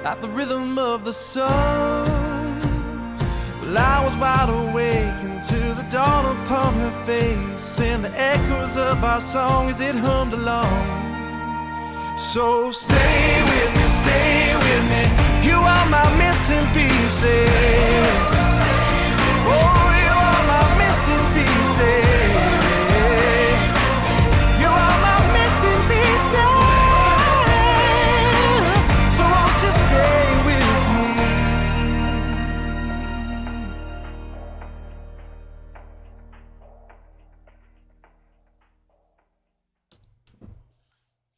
at the rhythm of the sun. Well, I was wide awake until the dawn upon her face, and the echoes of our song as it hummed along. So stay with me, you are my missing pieces. Oh, you are my missing pieces. You are my missing pieces. So won't you stay with me?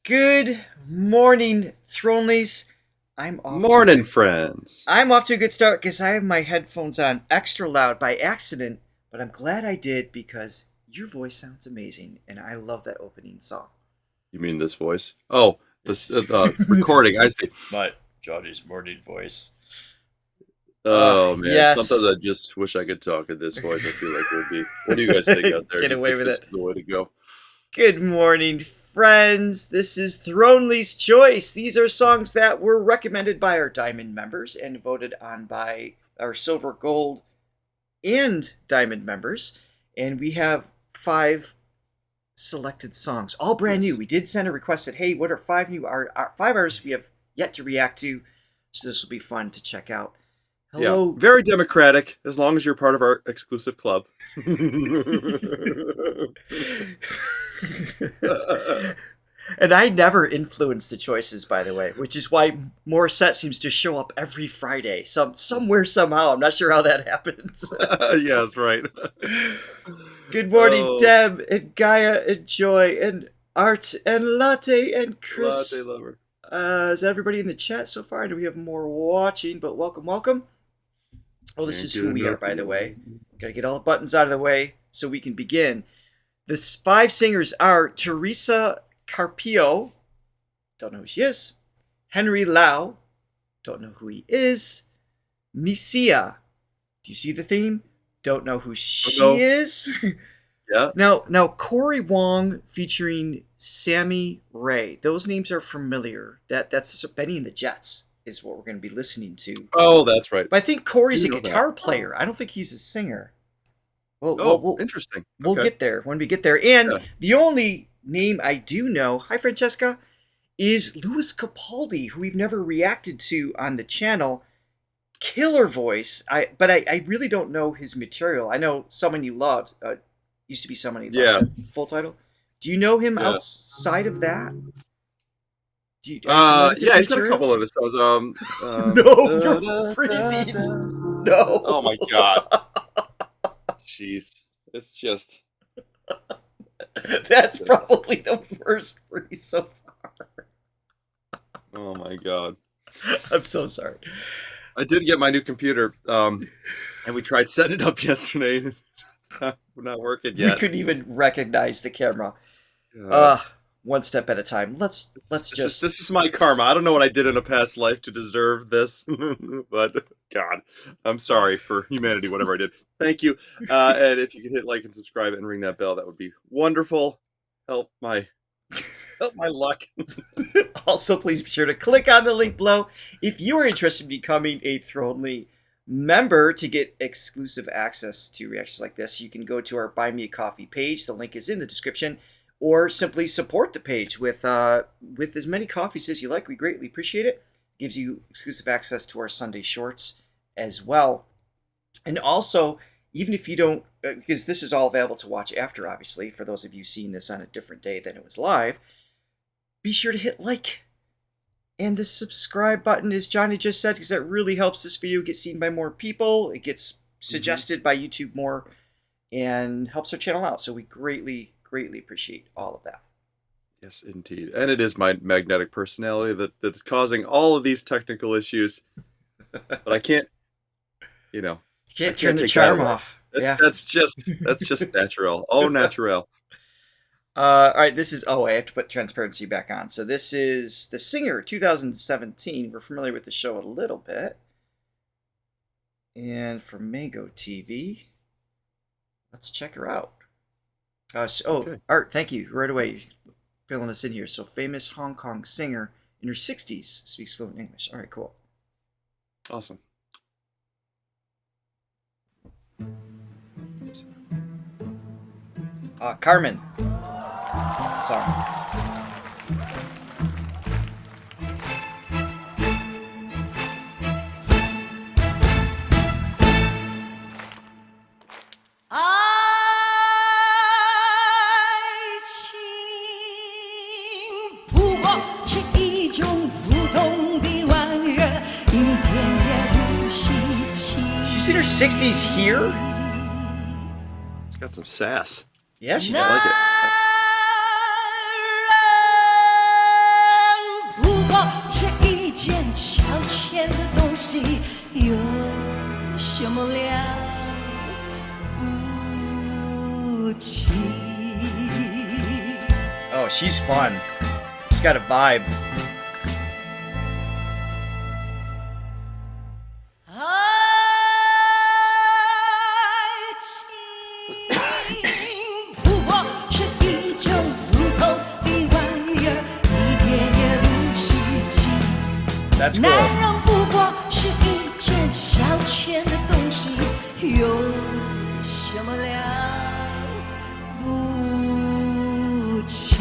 Good morning, Thronelys. Morning, friends. I'm off to a good start because I have my headphones on extra loud by accident, but I'm glad I did because your voice sounds amazing, and I love that opening song. You mean this voice? Oh, this recording. I see. My Johnny's morning voice. Oh man, yes. sometimes I just wish I could talk in this voice. I feel like it would be. What do you guys think out there? Get away with this it. is the way to go. Good morning, friends. This is Thronelys Choice. These are songs that were recommended by our Diamond members and voted on by our Silver, Gold, and Diamond members. And we have 5 selected songs, all brand new. We did send a request that, hey, what are 5 new five artists we have yet to react to? So this will be fun to check out. Hello. Yeah, very democratic, as long as you're part of our exclusive club. And I never influence the choices, by the way, which is why Morissette seems to show up every Friday. Somewhere, somehow. I'm not sure how that happens. Yeah, that's right. Good morning, Deb, and Gaia, and Joy, and Art, and Latte, and Chris. Latte lover. Is everybody in the chat so far? Do we have more watching? But welcome. Oh, this is who we are, by the way. Gotta get all the buttons out of the way so we can begin. The 5 singers are Teresa Carpio, don't know who she is. Henry Lau, don't know who he is. Misia, do you see the theme? Don't know who she is. Yeah. Now Cory Wong featuring Sammy Rae. Those names are familiar. That's Bennie and the Jets is what we're going to be listening to. Oh, that's right. But I think Cory's a guitar player. I don't think he's a singer. Well, interesting. We'll get there when we get there. And the only name I do know, hi Francesca, is Louis Capaldi, who we've never reacted to on the channel. Killer voice. But I really don't know his material. I know Someone You Loved. Used to be Someone You Loved. Full title. Do you know him outside of that? He's got a couple of his songs. No, you're freezing. No. Oh my god. Jeez. It's just... That's probably the worst freeze so far. Oh my god. I'm so sorry. I did get my new computer, and we tried setting it up yesterday, and it's not working yet. We couldn't even recognize the camera. One step at a time. Let's just... This is my karma. I don't know what I did in a past life to deserve this, but God, I'm sorry for humanity, whatever I did. Thank you. And if you could hit like and subscribe and ring that bell, that would be wonderful. Help my luck. Also, please be sure to click on the link below if you are interested in becoming a Thronely member to get exclusive access to reactions like this. You can go to our Buy Me a Coffee page. The link is in the description. Or simply support the page with as many coffees as you like. We greatly appreciate it. Gives you exclusive access to our Sunday shorts as well. And also, even if you don't, because this is all available to watch after, obviously, for those of you seeing this on a different day than it was live, be sure to hit like and the subscribe button, as Johnny just said, because that really helps this video get seen by more people. It gets suggested by YouTube more and helps our channel out. So we greatly appreciate all of that. Yes, indeed. And it is my magnetic personality that's causing all of these technical issues. But I can't, You can't turn the charm off. That's just natural. Oh, natural. All right, this is... I have to put transparency back on. So this is The Singer, 2017. We're familiar with the show a little bit. And from Mango TV, let's check her out. Okay. Art, thank you. Right away, filling us in here. So, famous Hong Kong singer in her 60s speaks fluent English. All right, cool. Awesome. Carmen song.爱情不过是一种普通的玩意儿，一点也不稀奇。 She's in her 60s here? It's got some sass. Yeah, she I does. like it. 男人不过是一件消遣的东西，有什么了不起？ Oh, she's fun. She's got a vibe. 爱情不过是一种普通的玩意儿，一点也不稀奇。 That's 男 cool. 人不过是一件消遣的东西，有什么了不起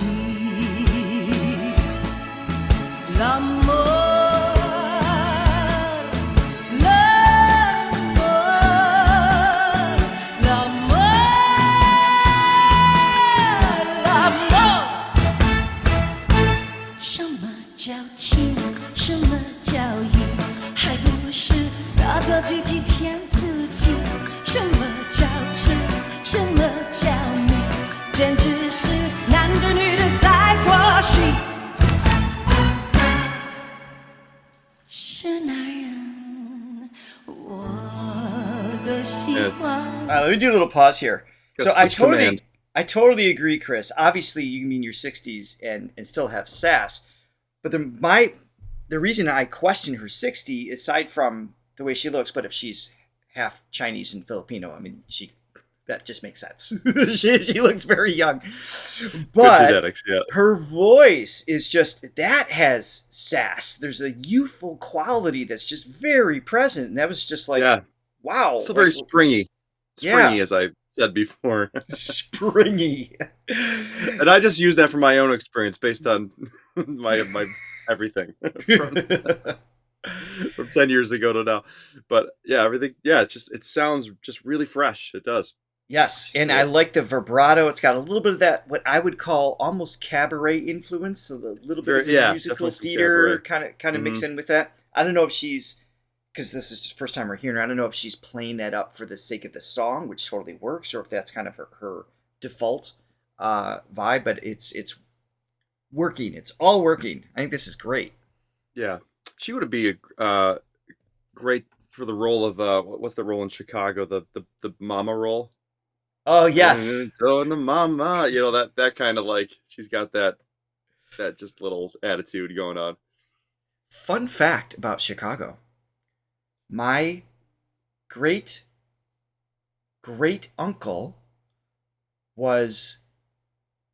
？L'amour, l'amour. 什么叫情？什么叫义？还不是打着自己骗自己？什么叫情？什么叫迷？简直是男的女的在作戏。是男人，我都喜欢。 All right, let me do a little pause here. Got So I push command. totally agree, Chris. Obviously, you mean your 60s and still have sass. But the reason I question her 60, aside from the way she looks, but if she's half Chinese and Filipino, I mean, that just makes sense. she looks very young. Good But genetics, yeah. her voice is just, that has sass. There's a youthful quality that's just very present. And that was just like, Yeah. wow. Still very springy. Yeah. Springy, as I said before. Springy. And I just use that from my own experience based on my everything from 10 years ago to now. But yeah, everything, yeah, it sounds just really fresh. It does. Yes, and I like the vibrato. It's got a little bit of that, what I would call almost cabaret influence, so the little bit of the Yeah, musical definitely some theater cabaret. kind of mix in with that. I don't know if she's, because this is the first time we're hearing her, I don't know if she's playing that up for the sake of the song, which totally works, or if that's kind of her default vibe, but it's working. It's all working. I think this is great. Yeah. She would be great for the role of, what's the role in Chicago? The mama role? Oh, yes. Oh, the mama. You know, that kind of like, she's got that just little attitude going on. Fun fact about Chicago. My great uncle was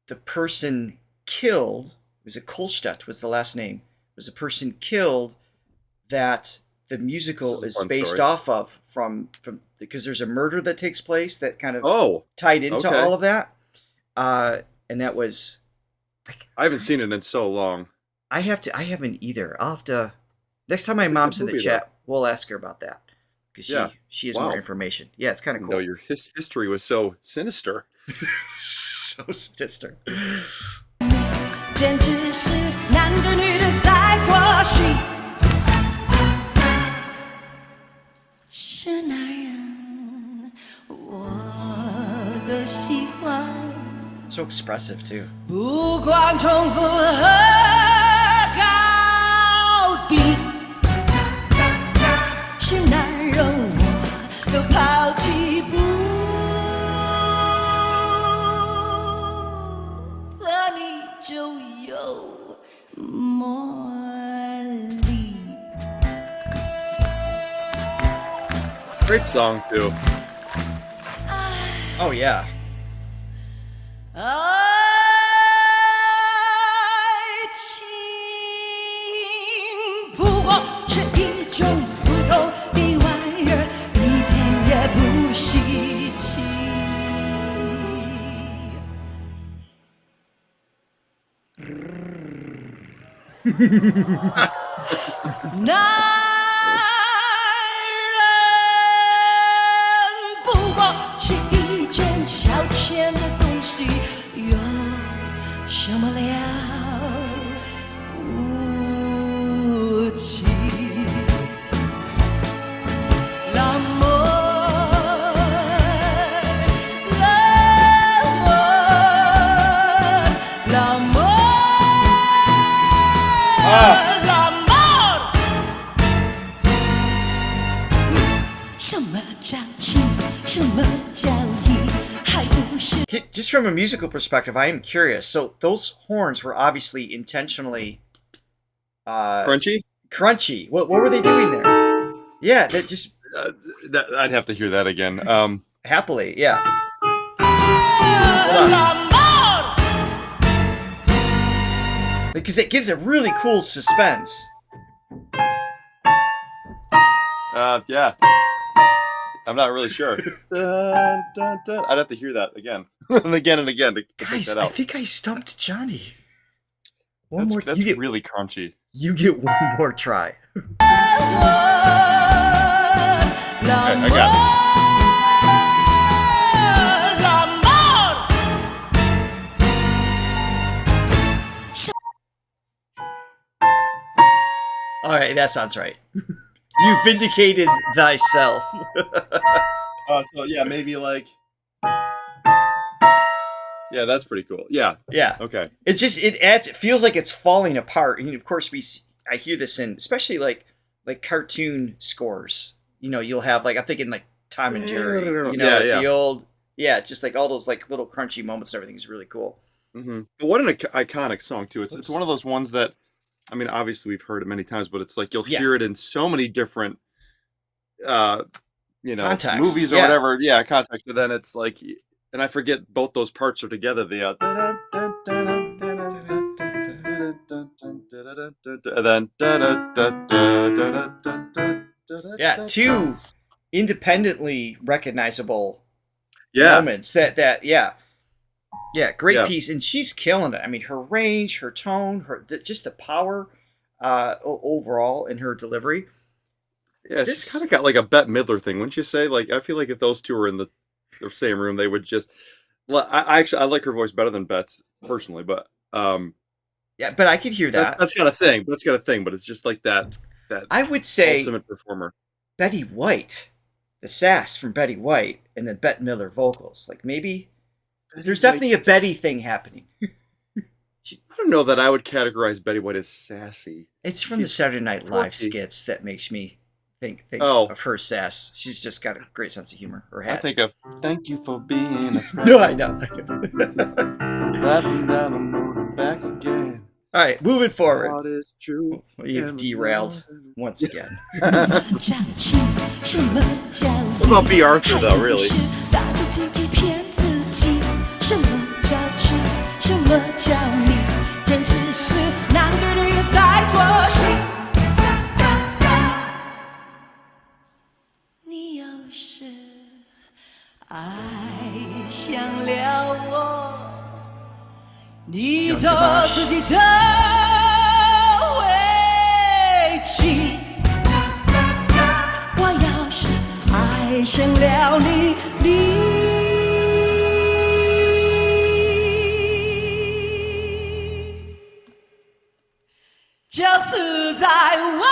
the person killed. It was a Kolstadt was the last name. It was a person killed that the musical is fun based story. off of from because there's a murder that takes place that kind of tied into okay. all of that. And that was like, I haven't seen it in so long. I haven't either. I'll have to, next time my It's a mom's good in the movie, chat, we'll ask her about that. Because she has more Wow. information. Yeah, it's kind of No, cool. your history was so sinister. So sinister. 简直是男的女的在作戏。是男人，我都喜欢。 So expressive too. 不管重复和高低，是男人我都抛弃不和你就有魔力。 Great song too. Oh yeah. 爱情不过是一种普通男人不过是一件消遣的东西，有什么了不起Just from a musical perspective, I am curious. So those horns were obviously intentionally Crunchy? crunchy. What were they doing there? Yeah, that just I'd have to hear that again. happily, yeah. Because it gives a really cool suspense. Yeah. I'm not really sure. Dun, dun, dun. I'd have to hear that again and again to pick Guys, that I out. think I stumped Johnny. That's really crunchy. You get one more try. Okay, I got it. All right, that sounds right. You vindicated thyself. So yeah, maybe like. Yeah, that's pretty cool. Yeah. Yeah. Okay. It's just it feels like it's falling apart. And of course I hear this in especially like cartoon scores. You know, you'll have like I'm thinking like Tom and Jerry. You know, Yeah. the old just like all those like little crunchy moments and everything is really cool. Mm-hmm. But what an iconic song too. It's one of those ones that, I mean, obviously we've heard it many times, but it's like you'll hear it in so many different, Context, movies or whatever. Yeah, context. And then it's like, and I forget both those parts are together. The and then two independently recognizable moments that great piece, and she's killing it. I mean, her range, her tone, just the power overall in her delivery. Yeah, she's kind of got like a Bette Midler thing, wouldn't you say? Like, I feel like if those two were in the same room, they would just. I like her voice better than Bette's personally, but but I could hear that. That's got a thing. But it's just like that. I would say ultimate performer. Betty White, the sass from Betty White, and then Bette Midler vocals. Like maybe there's definitely a Betty thing happening. I don't know that I would categorize Betty White as sassy. It's from the Saturday Night Live skits that makes me think of her sass. She's just got a great sense of humor. I think of "Thank you for being a friend." No, I know. Driving down the moon back again. All right, moving forward. What is true? You've derailed once again. What about B. Arthur though? Really?你走自己的委屈，我要是爱上了你，就死在我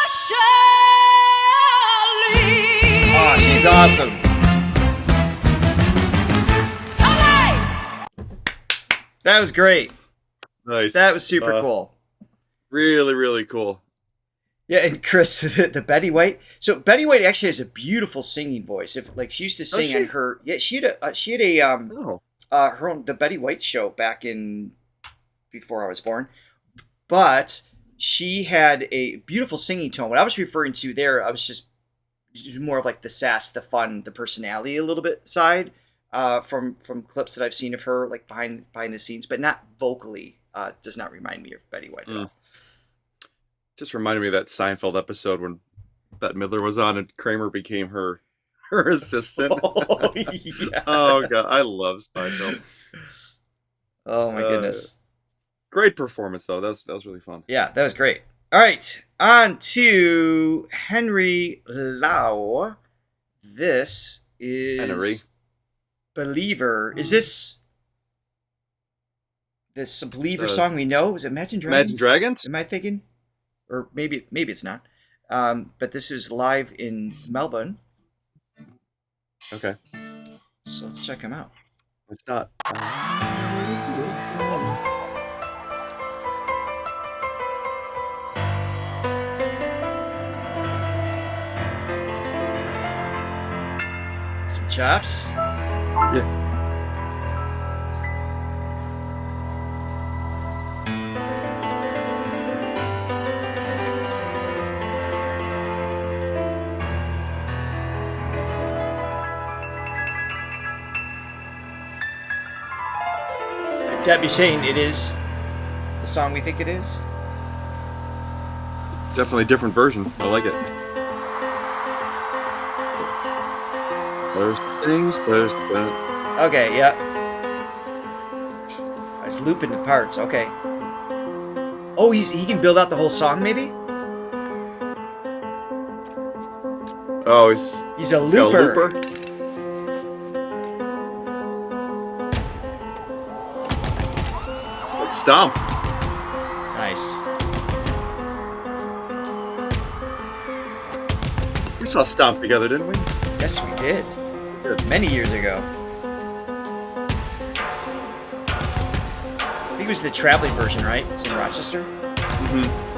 手里。Oh, she's awesome. That was great. Nice. That was super cool. Really, really cool. Yeah, and Chris, the Betty White. So Betty White actually has a beautiful singing voice. If like she used to sing on her, she had her own the Betty White show back in before I was born. But she had a beautiful singing tone. What I was referring to there, I was just more of like the sass, the fun, the personality a little bit side. From clips that I've seen of her, like behind the scenes, but not vocally, does not remind me of Betty White at all. Just reminded me of that Seinfeld episode when Bette Midler was on and Kramer became her assistant. Oh, yes. Oh god, I love Seinfeld. Oh my goodness. Great performance though. That was really fun. Yeah, that was great. All right, on to Henry Lau. This is Henry. Believer. Is this Believer song we know? Is it Imagine Dragons? Imagine Dragons? Am I thinking? Or maybe it's not. But this is live in Melbourne. Okay. So let's check them out. It's not. Some chops. Yeah. Debbie Shane, it is the song we think it is. Definitely a different version. I like it. First things first. Okay, yeah. I was looping the parts. Okay. Oh, he can build out the whole song, maybe. Oh, He's a got looper. Like Stomp. Nice. We saw Stomp together, didn't we? Yes, we did. Good. Many years ago. I think it was the traveling version, right? It's in Rochester. Mm-hmm.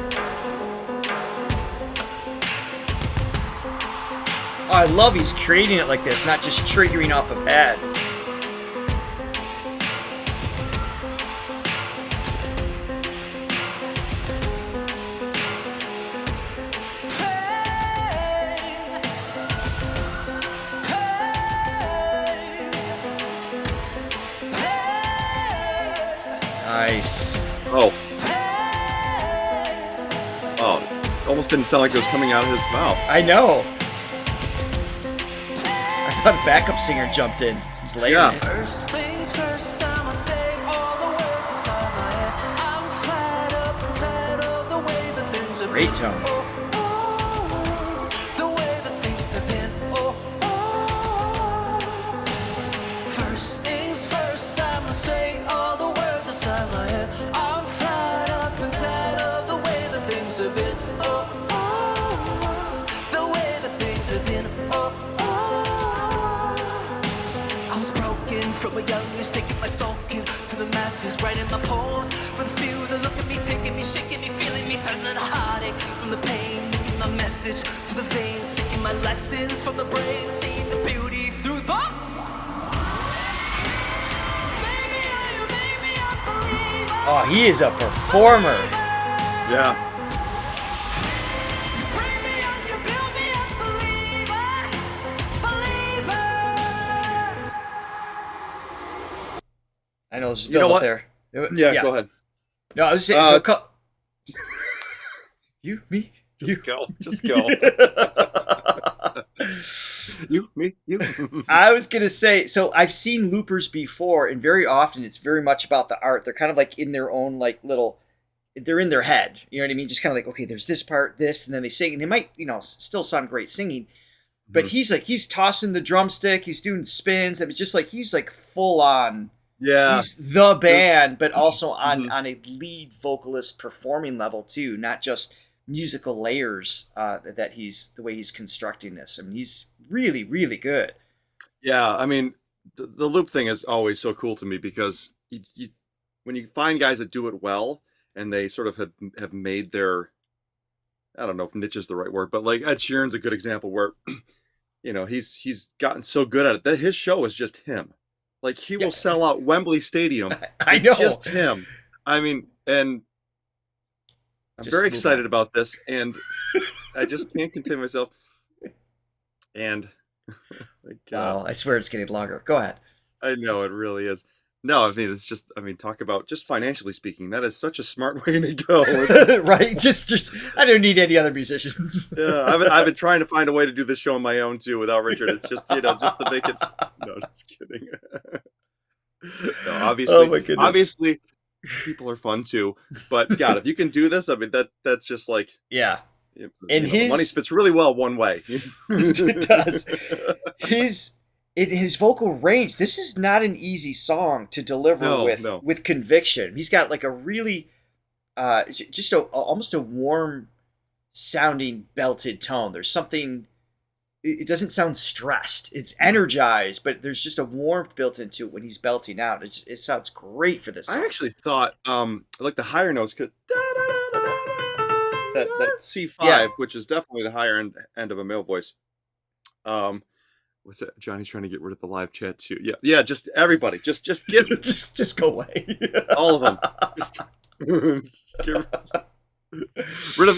Oh, I love he's creating it like this, not just triggering off a pad. Nice. Oh. Oh. Almost didn't sound like it was coming out of his mouth. I know. I thought a backup singer jumped in. He's layering Yeah. it. First things first, I'ma say all the words inside my head. I'm fed up and tired of the way that things have Great been. tone. Oh, the way that things have been. Oh. First things first, I'ma say all the words inside my head. I'm fed up and tired of the way that things have been. Oh, the way that things have been. Oh. I was broken from a young age, taking my soul to the masses, writing my poems for the few that look at me, taking me, shaking me, feeling me, starting the heartache from the pain, making my message to the veins, taking my lessons from the brain, seeing the beauty through the. Oh, he is a performer. Yeah. I know there's a You know build up what? there. Yeah, go ahead. No, I was saying, you, me, you. Go. Just go. You, me, you. I was gonna say, so I've seen loopers before, and very often it's very much about the art. They're kind of like in their own like little, they're in their head. You know what I mean? Just kind of like, okay, there's this part, this, and then they sing, and they might, still sound great singing. But he's tossing the drumstick, he's doing spins. I mean, just like he's like full on. Yeah. He's the band, but also on a lead vocalist performing level too, not just musical layers. That he's the way he's constructing this. I mean, he's really, really good. Yeah, I mean, the loop thing is always so cool to me because when you find guys that do it well and they sort of have made their, I don't know if niche is the right word, but like Ed Sheeran's a good example where, he's gotten so good at it that his show is just him. Like he will sell out Wembley Stadium. I know. Just him. I mean, and I'm Just very move excited on. about this, and I just can't contain myself. And Wow, I swear it's getting longer. Go ahead. I know it really is. No, I mean it's just. I mean, talk about just financially speaking. That is such a smart way to go. Right? Just I don't need any other musicians. Yeah, I've been trying to find a way to do this show on my own too without Richard. It's just just to make it. No, just kidding. No, obviously, Oh my goodness. obviously, people are fun too. But God, if you can do this, I mean that's just like Yeah. you And know, the money fits really well one way. It does. His vocal range. This is not an easy song to deliver with conviction. He's got like a really just almost a warm sounding belted tone. There's something. It doesn't sound stressed. It's energized, but there's just a warmth built into it when he's belting out. It sounds great for this song. I actually thought like the higher notes could that C5, which is definitely the higher end of a male voice. What's that? Johnny's trying to get rid of the live chat too. Yeah. Just everybody, just get just go away. all of them. Just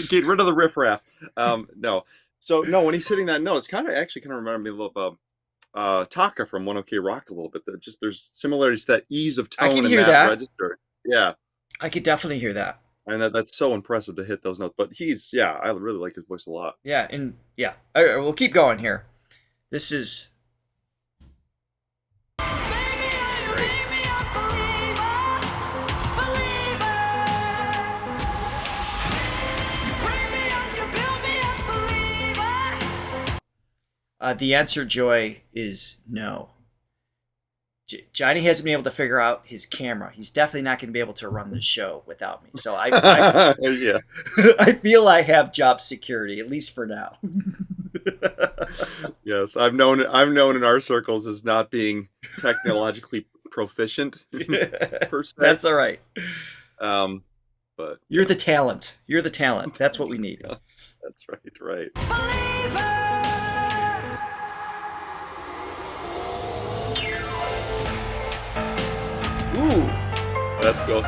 get rid of the riffraff. No. So no, when he's hitting that note, it's kind of reminded me a little of Taka from One OK Rock a little bit. There's similarities to that ease of tone. I can in hear that register. Yeah, I could definitely hear that. And that's so impressive to hit those notes. But I really like his voice a lot. Yeah, and yeah, all right, we'll keep going here. This is great. The answer, Joy, is no. Johnny hasn't been able to figure out his camera. He's definitely not going to be able to run the show without me. So I Yeah. I feel I have job security, at least for now. Yes, I'm known in our circles as not being technologically proficient per se. That's all right. But you're the talent. You're the talent. That's what we need. Yeah, that's right. Ooh, that's cool.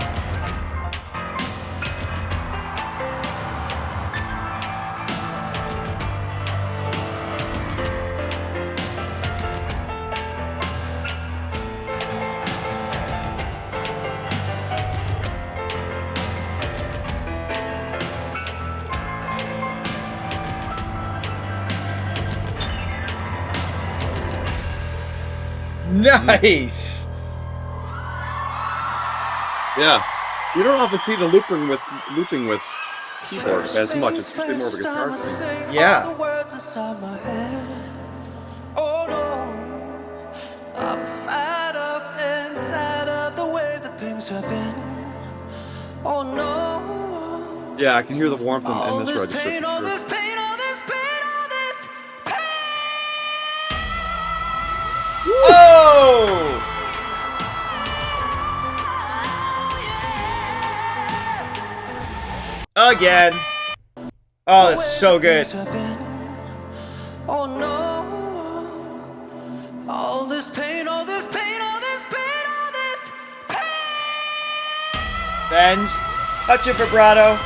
Nice. Yeah, you don't often see the looping with keyboard as much. It's usually more of a guitar thing. Yeah. Oh no, I'm fed up and tired of the way that things have been. Oh no. Yeah, I can hear the warmth in this register. Pain, all this pain, all this pain, all this pain. Oh! Again. Oh, that's so good. Oh no. All this pain, all this pain, all this pain, all this pain. Bends. Touch of vibrato.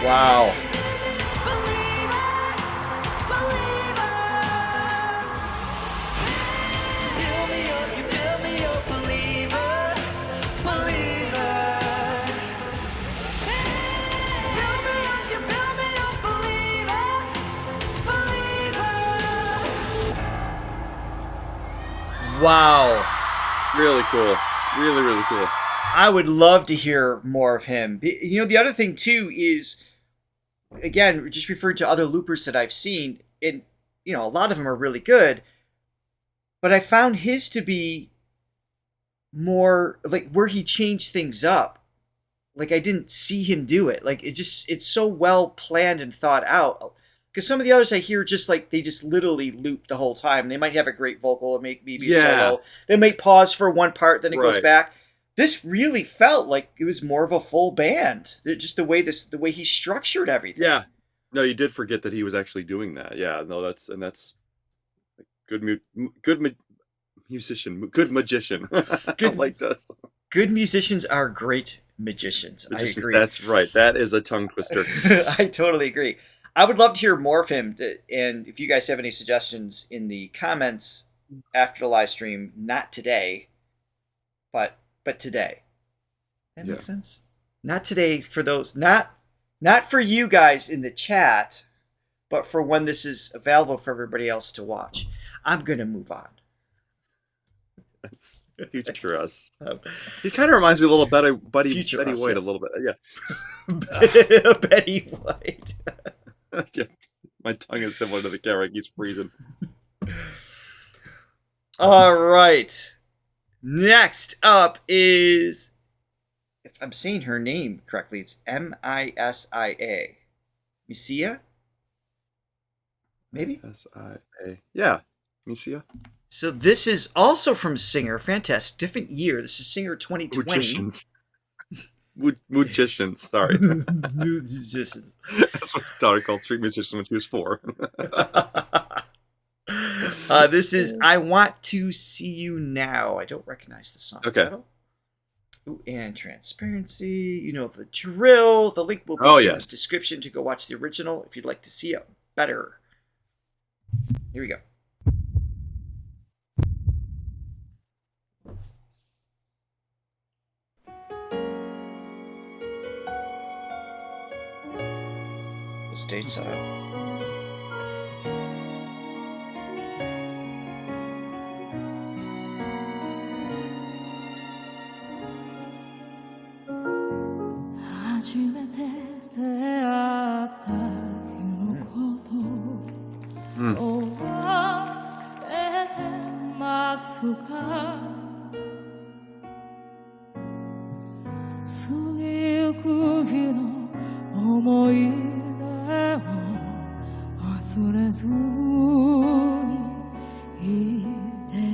Wow. Wow. Really cool. Really cool. I would love to hear more of him. You know, the other thing too is, again, just referring to other loopers that I've seen, and you know, a lot of them are really good, but I found his to be more like where he changed things up. Like I didn't see him do it. Like it's so well planned and thought out. Because some of the others I hear just like they just literally loop the whole time. They might have a great vocal and maybe a solo. They might pause for one part, then it goes back. This really felt like it was more of a full band. Just the way he structured everything. Yeah. No, you did forget that he was actually doing that. Yeah. No, that's good musician, good magician. Good like this. Good musicians are great magicians. I agree. That's right. That is a tongue twister. I totally agree. I would love to hear more of him. And if you guys have any suggestions in the comments after the live stream, not today, but today. That makes sense? Not today for those, not for you guys in the chat, but for when this is available for everybody else to watch. I'm going to move on. That's future us. He kind of reminds me a little Betty Future White us, a yes. little bit. Yeah. Betty White. Yeah. My tongue is similar to the camera. He's freezing. All right. Next up is, if I'm saying her name correctly, it's Misia. Misia? Maybe? S-I-A. Yeah. Misia. So this is also from Singer. Fantastic. Different year. This is Singer 2020. Magicians. Magicians. Sorry. Musicians. That's what my daughter called street musicians when she was 4. This is I Want to See You Now. I don't recognize the song title. Ooh, and transparency. You know the drill. The link will be in the description to go watch the original if you'd like to see it better. Here we go. Stateside.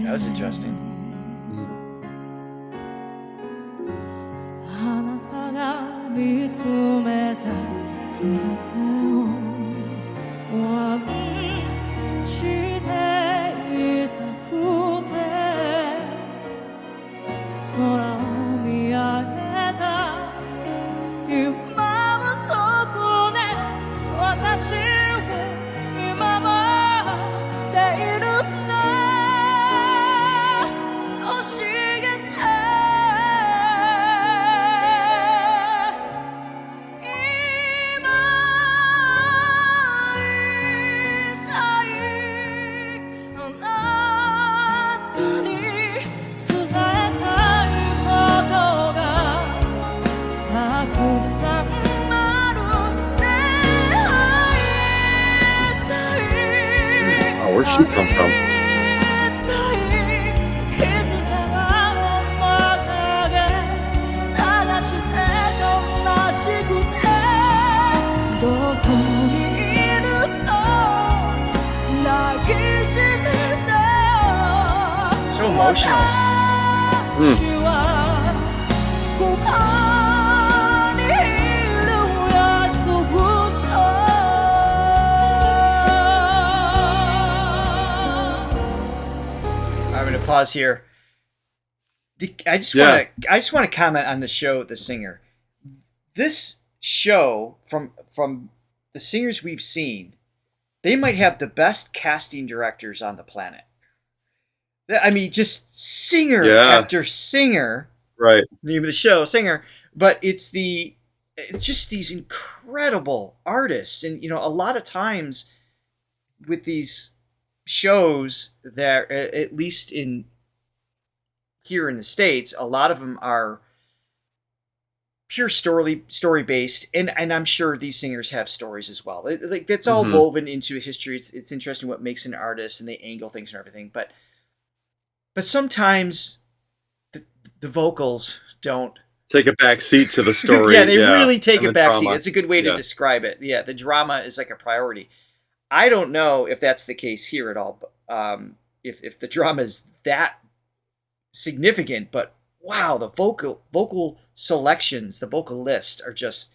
That was interesting. Where'd she come from? So emotional. I'm going to pause here. I just want to comment on the show, The Singer. This show, from the singers we've seen, they might have the best casting directors on the planet. I mean, just singer after singer. Right. Name of the show, Singer. But it's just these incredible artists. And, you know, a lot of times with these shows that, at least here in the States, a lot of them are pure story based, and I'm sure these singers have stories as well. That's all woven into history. It's interesting what makes an artist, and they angle things and everything. But sometimes the vocals don't take a back seat to the story. They really take a back seat. It's a good way to Yeah. describe it. Yeah, the drama is like a priority. I don't know if that's the case here at all. But, if the drama is that significant, but wow, the vocal selections, the vocal list are just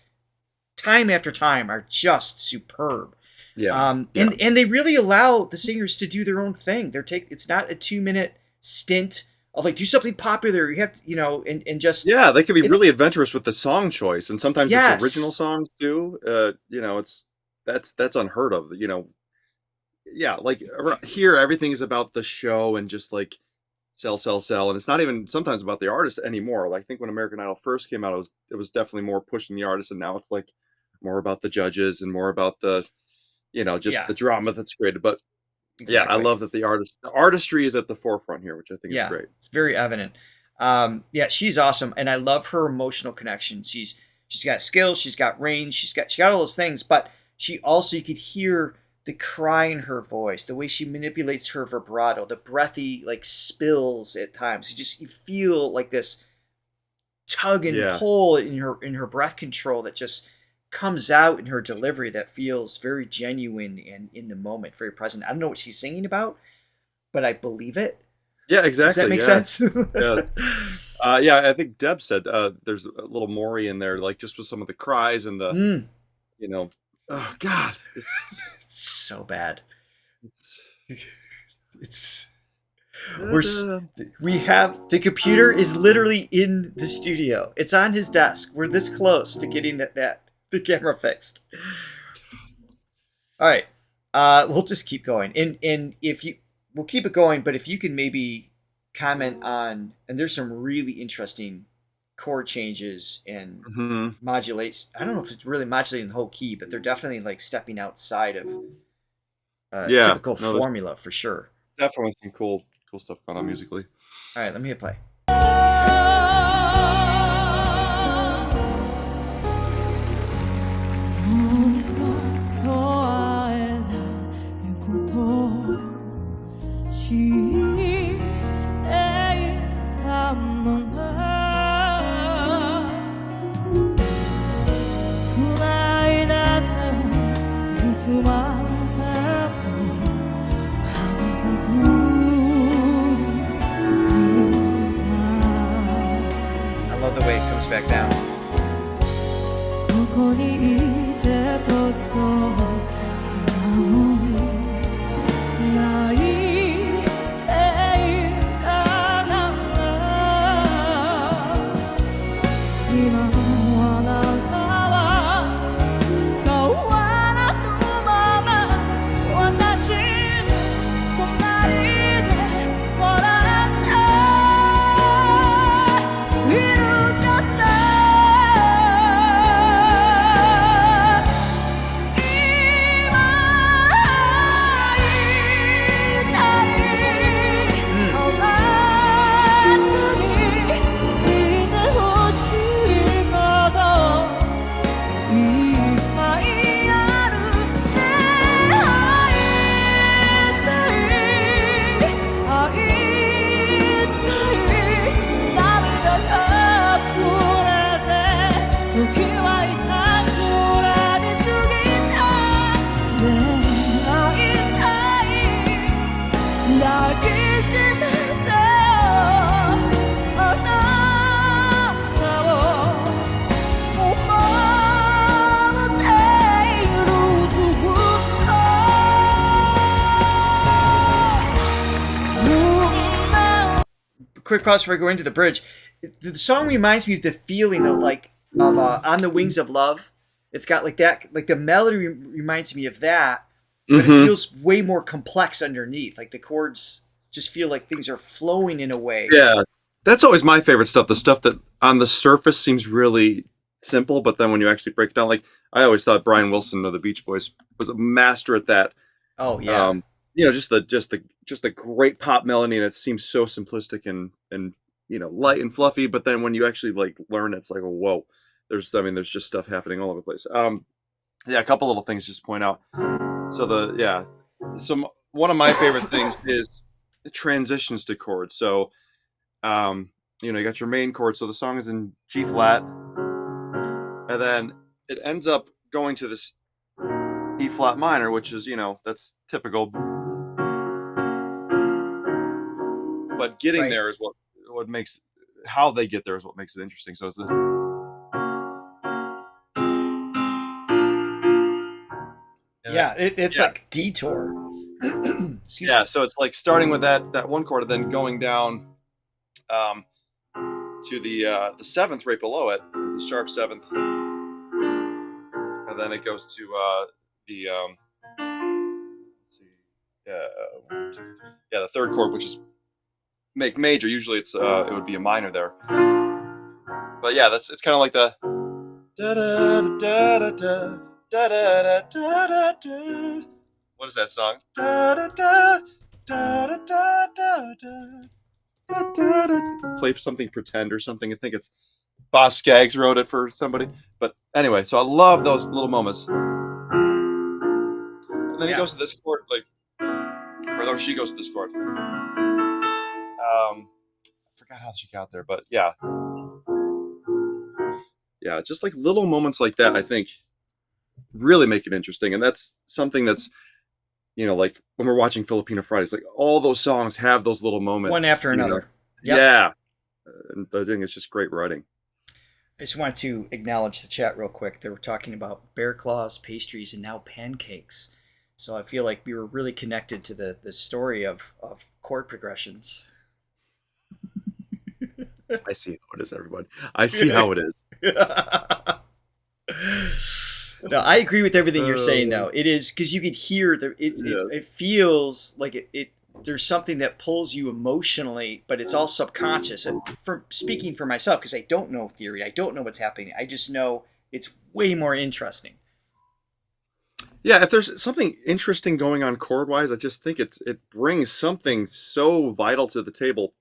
time after time are just superb. Yeah. And they really allow the singers to do their own thing. It's not a 2-minute stint of like do something popular. You have to, you know, and just they can be really adventurous with the song choice, and sometimes Yes. it's original songs too. You know, that's unheard of. You know, like here everything is about the show and just like sell, and it's not even sometimes about the artist anymore. Like I think when American Idol first came out, it was definitely more pushing the artist, and now it's like more about the judges and more about the just the drama that's created. But Exactly. I love that the artistry is at the forefront here, which I think is great. It's very evident. She's awesome, and I love her emotional connection. She's got skills, she's got range, she's got all those things, but she also, you could hear the cry in her voice, the way she manipulates her vibrato, the breathy like spills at times. You feel like this tug and pull in her breath control that just comes out in her delivery that feels very genuine and in the moment, very present. I don't know what she's singing about, but I believe it. Yeah, exactly. Does that make sense? I think Deb said there's a little Maury in there, like just with some of the cries and the, oh God, it's so bad. We have the computer is literally in the studio. It's on his desk. We're this close to getting the camera fixed. All right, we'll just keep going, and we'll keep it going. But if you can maybe comment on, and there's some really interesting chord changes and modulation. I don't know if it's really modulating the whole key, but they're definitely like stepping outside of typical formula for sure. Definitely some cool stuff going on musically. All right, let me hit play. I love the way it comes back down. Quick pause before I go into the bridge. The song reminds me of the feeling of On the Wings of Love. It's got like that, like the melody reminds me of that, but it feels way more complex underneath. Like the chords just feel like things are flowing in a way. Yeah, that's always my favorite stuff. The stuff that on the surface seems really simple, but then when you actually break it down, like I always thought Brian Wilson of the Beach Boys was a master at that. Oh yeah. Just the great pop melody, and it seems so simplistic and light and fluffy, but then when you actually like learn, it's like, oh, whoa, there's just stuff happening all over the place. A couple little things just point out. So one of my favorite things is the transitions to chords. So you got your main chord, so the song is in G flat, and then it ends up going to this E flat minor, which is that's typical. But getting there is what makes how they get there is what makes it interesting. So it's it's like detour. So it's like starting with that one chord and then going down to the seventh right below it, the sharp seventh, and then it goes to the the third chord, which is make major. Usually it would be a minor there, but it's kind of like the da da da da da Da da da da da da. What is that song? Da da da da da da da da da da. Play something pretend or something. I think it's Boss Skaggs wrote it for somebody. But anyway, so I love those little moments. And then he goes to this chord, like, or no, she goes to this chord. I forgot how she got there, but yeah. Yeah, just like little moments like that, I think, really make it interesting. And that's something that's, like when we're watching Filipino Fridays, like all those songs have those little moments. One after another. Yep. Yeah. And I think it's just great writing. I just want to acknowledge the chat real quick. They were talking about bear claws, pastries, and now pancakes. So I feel like we were really connected to the story of chord progressions. I see how it is, everybody. I see how it is. No, I agree with everything you're saying, though. It is because you could hear it feels like it. There's something that pulls you emotionally, but it's all subconscious. And speaking for myself, because I don't know theory, I don't know what's happening. I just know it's way more interesting. Yeah, if there's something interesting going on chord-wise, I just think it brings something so vital to the table.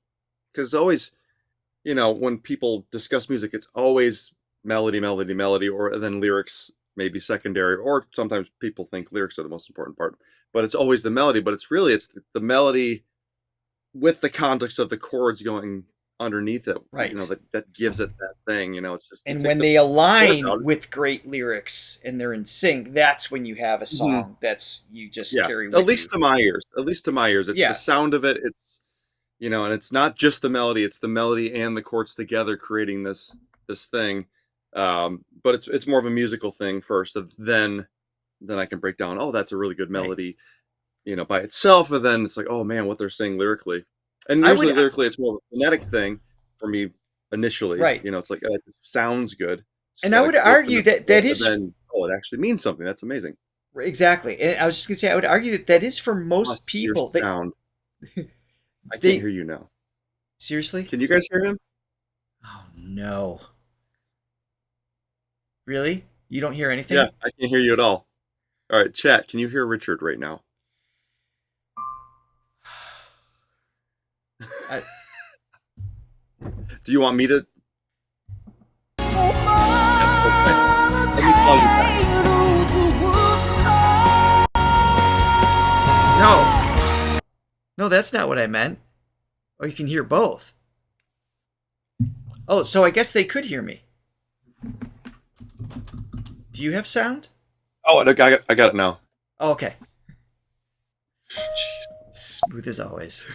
Because always, when people discuss music, it's always melody, melody, melody, or then lyrics maybe secondary, or sometimes people think lyrics are the most important part. But it's always the melody. But it's the melody with the context of the chords going underneath it, right? That gives it that thing. It's just. And when they align with great lyrics and they're in sync, that's when you have a song that's you just carry with you. At least to my ears, it's the sound of it. It's and it's not just the melody; it's the melody and the chords together creating this thing. But it's more of a musical thing first, then I can break down. Oh, that's a really good melody, by itself, and then it's like, oh man, what they're saying lyrically. And usually lyrically, it's more of a phonetic thing for me initially. Right. It's like it sounds good. And I would argue that is. Then, it actually means something. That's amazing. Exactly. And I was just going to say, I would argue that is for most people. Sound. I can't hear you now. Seriously? Can you guys hear him? Oh, no. Really? You don't hear anything? Yeah, I can't hear you at all. All right, chat, can you hear Richard right now? Do you want me to? Let me call you back. No, that's not what I meant. Oh, you can hear both. Oh, so I guess they could hear me. Do you have sound? Oh, I got it now. Oh, okay. Jeez. Smooth as always.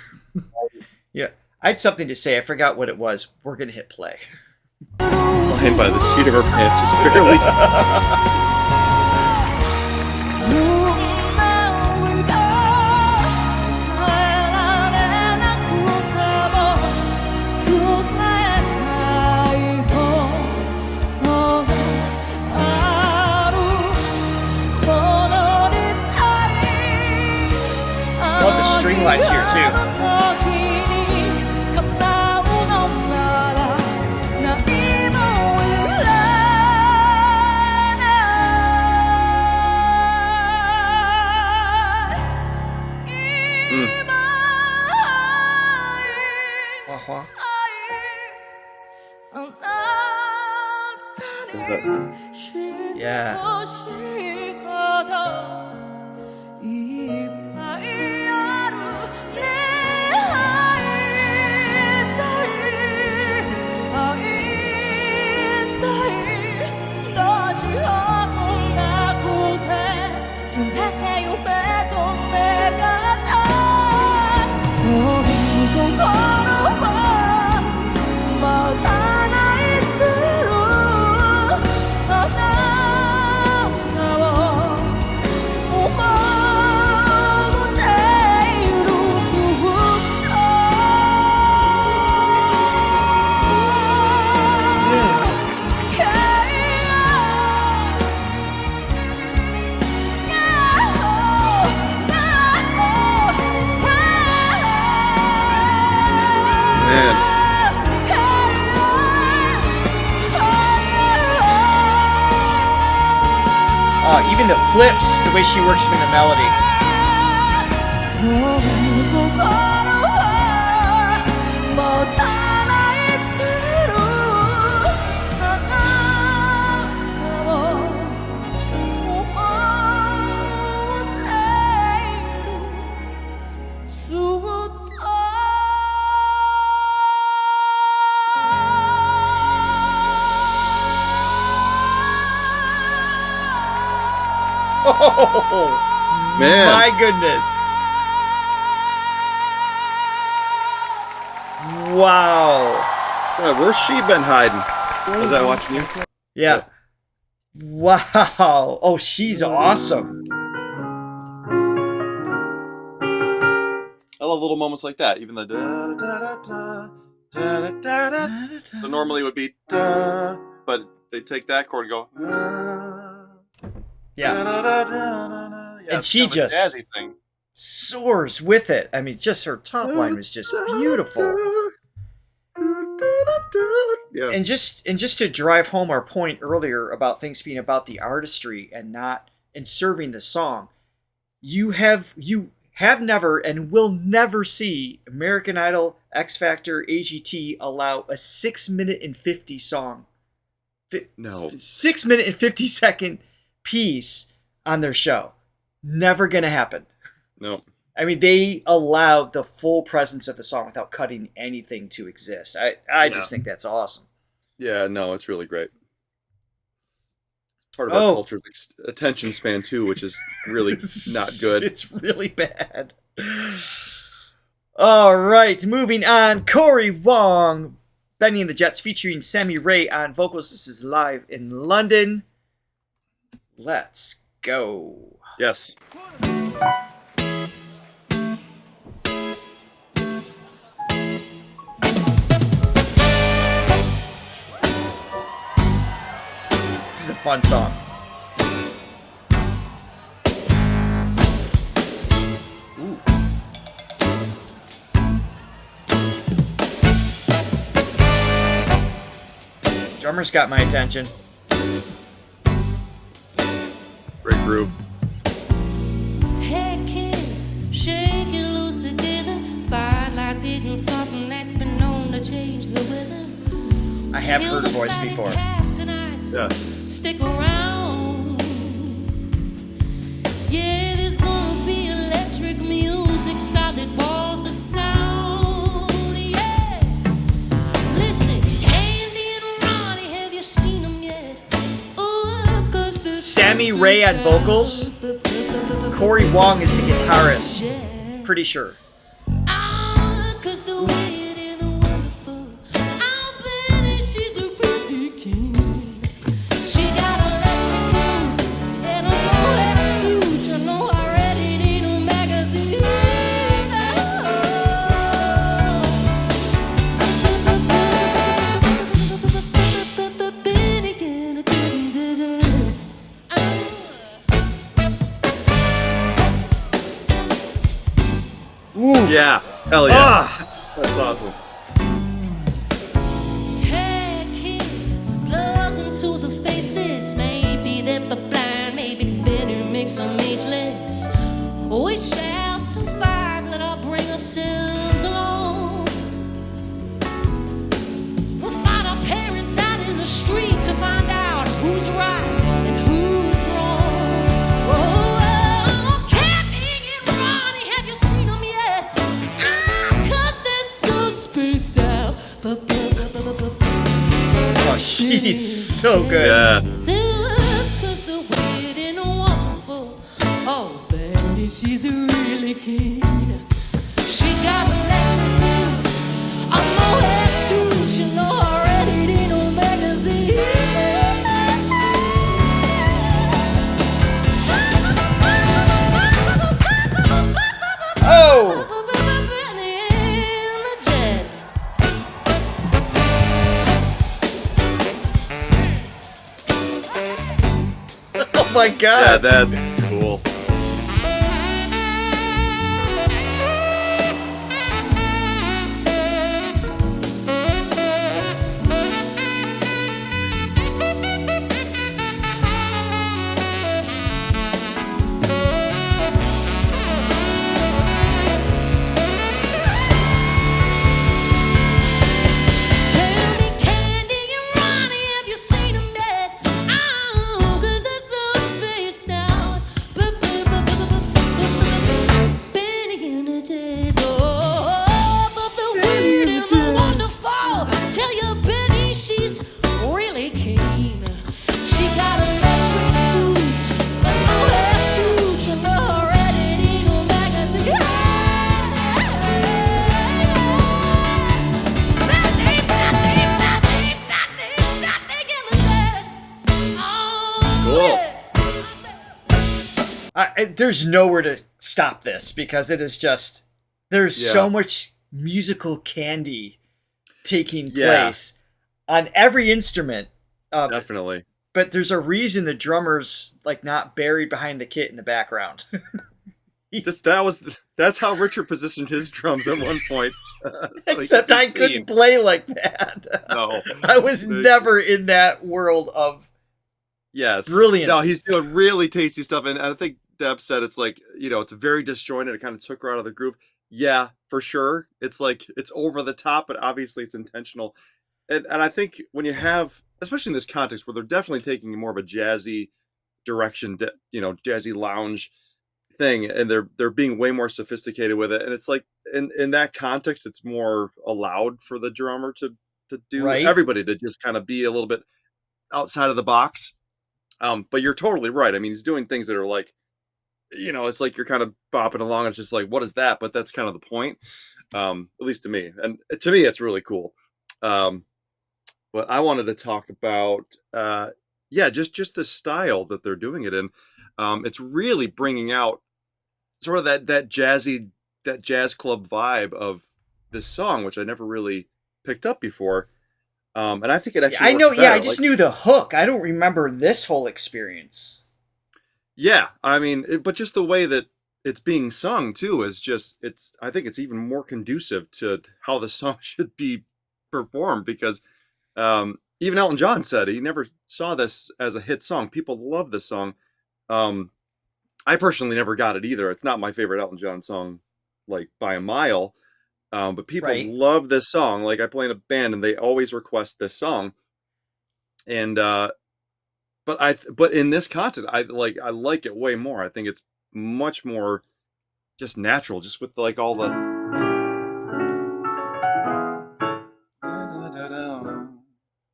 Yeah, I had something to say. I forgot what it was. We're going to hit play. Flying by the seat of her pants just barely. Love the string lines here too. Yeah. Even the flips, the way she works with the melody. Oh, Man. My goodness. Wow. Where's she been hiding? Was I watching you? Yeah. Wow. Oh, she's awesome. I love little moments like that. Even the da da da da da da da da. So normally it would be da, but they take that chord and go. Yeah. Da, da, da, da, da. Yeah, And it's she kind of a just jazzy thing. soars with it. I mean, just her top line was just beautiful. Yeah. And just to drive home our point earlier about things being about the artistry and not and serving the song, you have never and will never see American Idol, X Factor, AGT allow a 6 minute and 50 song. No. 6 minute and 50-second piece on their show. Never gonna happen. No. I mean, they allowed the full presence of the song without cutting anything to exist. I just think that's awesome. Yeah, no, it's really great. Part of our culture's attention span too, which is really not good. It's really bad. All right, moving on. Cory, Wong, Bennie and the Jets featuring Sammy Rae on vocals. This is live in London. Let's go. Yes. This is a fun song. Ooh. Drummer's got my attention. Great groove. Hey kids, shake it loose together. Spotlights hitting something that's been known to change the weather. I have heard her voice before. Yeah. Stick around. Yeah, there's gonna be electric music, solid walls of sound. Yeah. Listen, Candy and Ronnie, have you seen them yet? Ooh, 'cause the Sammy Rae on vocals. Cory Wong is the guitarist. Pretty sure. Ah, 'cause the weird and the wonderful. Oh, Bennie, she's a pretty king. She got electric boots and a low-hat suit. You know I read it in a magazine. Bennie can do it. Ooh. Yeah. Hell yeah. Ah. That's awesome. Hey kids, plug into the faithless. Maybe they're blind, maybe Bennie makes them ageless. We shall survive, let us bring ourselves along. We'll find our parents out in the street to find out who's right and who's wrong. Oh, Candy and Ronnie, have you seen them yet? Ah, 'cause they're so spaced out. Oh, she's so good. Yeah. 'Cause the weird and wonderful. Oh, Bennie, she's really keen. She got electric boots, a mohair suit. You know I read it in a magazine. Oh! Bennie and the Jets. Oh my Yeah, god. that's cool. There's nowhere to stop this because it is just there's so much musical candy taking place on every instrument. Definitely. But there's a reason the drummer's like not buried behind the kit in the background. That's how Richard positioned his drums at one point. So Except I couldn't play like that. No. I was never in that world of brilliance. No, he's doing really tasty stuff. And I think Deb said it's like, it's very disjointed. It kind of took her out of the groove. Yeah, for sure. It's like, it's over the top, but obviously it's intentional. And I think when you have, especially in this context where they're definitely taking more of a jazzy direction, jazzy lounge thing, and they're being way more sophisticated with it. And it's like, in that context, it's more allowed for the drummer to do, everybody to just kind of be a little bit outside of the box. But you're totally right. I mean, he's doing things that are like, it's like you're kind of bopping along. It's just like, what is that? But that's kind of the point, at least to me. And to me, it's really cool. But I wanted to talk about, just the style that they're doing it in. It's really bringing out sort of that jazz club vibe of this song, which I never really picked up before. And I think it actually. I know. Yeah, I just knew the hook. I don't remember this whole experience. Yeah, I mean, but just the way that it's being sung too is just I think it's even more conducive to how the song should be performed because even Elton John said he never saw this as a hit song. People love this song. I personally never got it either. It's not my favorite Elton John song, like by a mile. But people love this song. Like I play in a band and they always request this song. And but in this context, I like it way more. I think it's much more just natural, just with like all the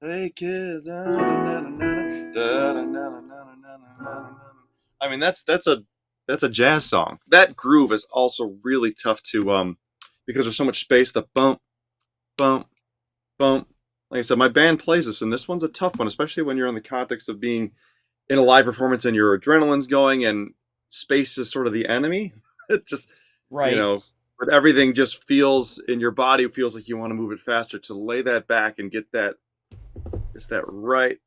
hey kids. I mean, that's a jazz song. That groove is also really tough to because there's so much space. The bump, bump, bump. Like I said, my band plays this, and this one's a tough one, especially when you're in the context of being in a live performance and your adrenaline's going, and space is sort of the enemy. It just but everything just feels in your body feels like you want to move it faster. To lay that back and get that right,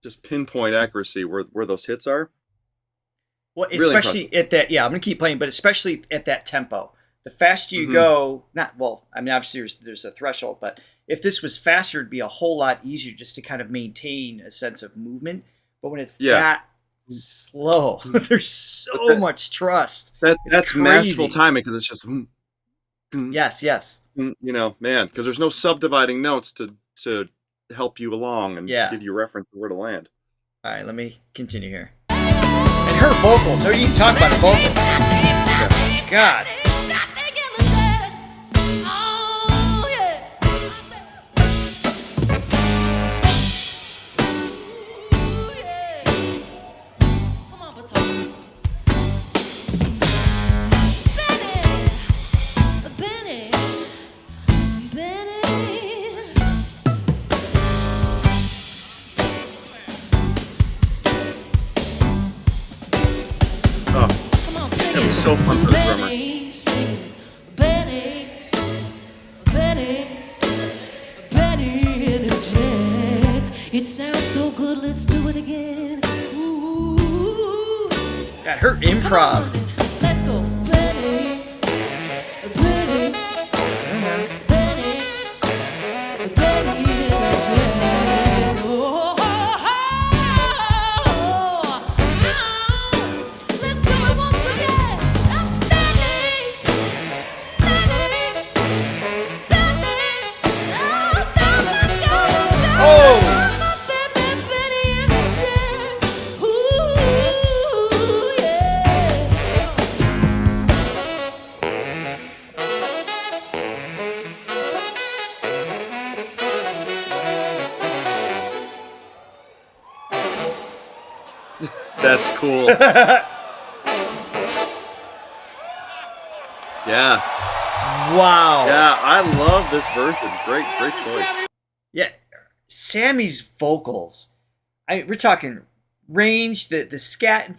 just pinpoint accuracy where those hits are. Well, really especially at that, I'm going to keep playing, but especially at that tempo. The faster you go, obviously there's a threshold, but if this was faster, it'd be a whole lot easier just to kind of maintain a sense of movement. But when it's that slow, there's so much trust. That's masterful timing because it's just... Yes. Man, because there's no subdividing notes to help you along and give you reference to where to land. All right, let me continue here. And her vocals, or you can talk about the vocals. God. So fun for the drummer. Bennie interjects. It sounds so good, let's do it again. Ooh. Got her improv. Let's go, Bennie. Bennie. Bennie interjects. Oh. Let's do it once again. That's cool. Yeah. Wow. Yeah, I love this version. Great choice. Yeah, Sammy's vocals. We're talking range, the scat